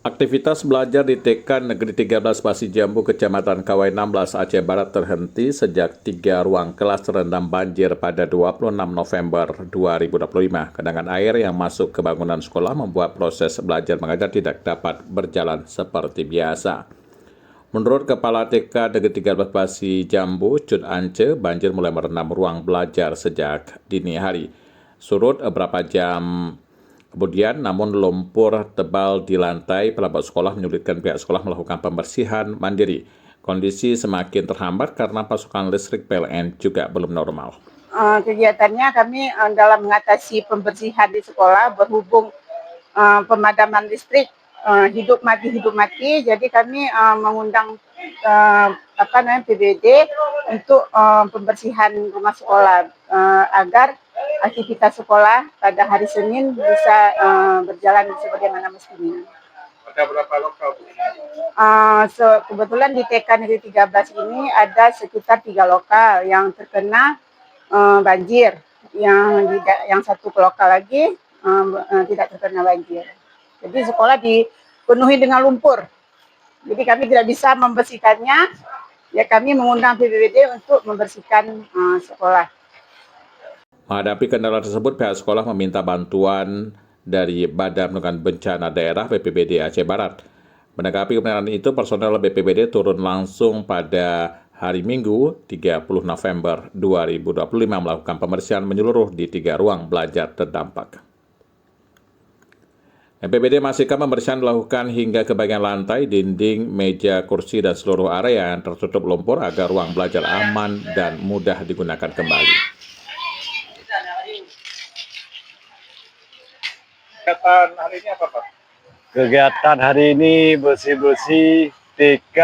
Aktivitas belajar di TK Negeri 13 Pasi Jambu, Kecamatan Kawai 16, Aceh Barat terhenti sejak 3 ruang kelas terendam banjir pada 26 November 2025. Genangan air yang masuk ke bangunan sekolah membuat proses belajar mengajar tidak dapat berjalan seperti biasa. Menurut Kepala TK Negeri 13 Pasi Jambu, Cut Ance, banjir mulai merendam ruang belajar sejak dini hari. Surut beberapa jam kemudian, namun lumpur tebal di lantai pelapor sekolah menyulitkan pihak sekolah melakukan pembersihan mandiri. Kondisi semakin terhambat karena pasokan listrik PLN juga belum normal. Kegiatannya kami dalam mengatasi pembersihan di sekolah berhubung pemadaman listrik hidup mati, jadi kami mengundang PBD untuk pembersihan rumah sekolah agar aktivitas sekolah pada hari Senin bisa berjalan sebagaimana mestinya. Ada berapa lokal, Bu? Kebetulan di TK Negeri 13 ini ada sekitar 3 lokal yang terkena banjir. Yang satu lokal lagi tidak terkena banjir. Jadi sekolah dipenuhi dengan lumpur. Jadi kami tidak bisa membersihkannya. Ya kami mengundang PBD untuk membersihkan sekolah. Menghadapi kendala tersebut, pihak sekolah meminta bantuan dari Badan Penanggulangan Bencana Daerah BPBD Aceh Barat. Menanggapi kebenaran itu, personel BPBD turun langsung pada hari Minggu 30 November 2025 melakukan pembersihan menyeluruh di 3 ruang belajar terdampak. BPBD memastikan pembersihan dilakukan hingga ke bagian lantai, dinding, meja, kursi, dan seluruh area yang tertutup lumpur agar ruang belajar aman dan mudah digunakan kembali. Kegiatan hari ini apa, Pak? Kegiatan hari ini bersih-bersih TK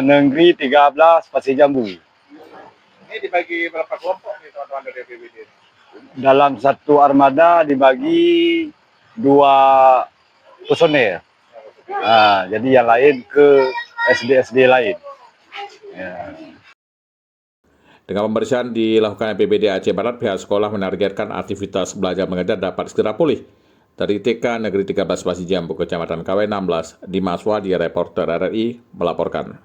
Negeri 13 Pasi Jambu. Ini dibagi berapa kelompok nih teman-teman dari BPBD? Dalam satu armada dibagi 2 personel. Jadi yang lain ke SD-SD lain. Ya. Dengan pembersihan dilakukan BPBD Aceh Barat, pihak sekolah menargetkan aktivitas belajar mengajar dapat segera pulih. Dari TK Negeri 13 Pasi Jambu, Kecamatan Kawai 16, Dimas Wadi, reporter RRI, melaporkan.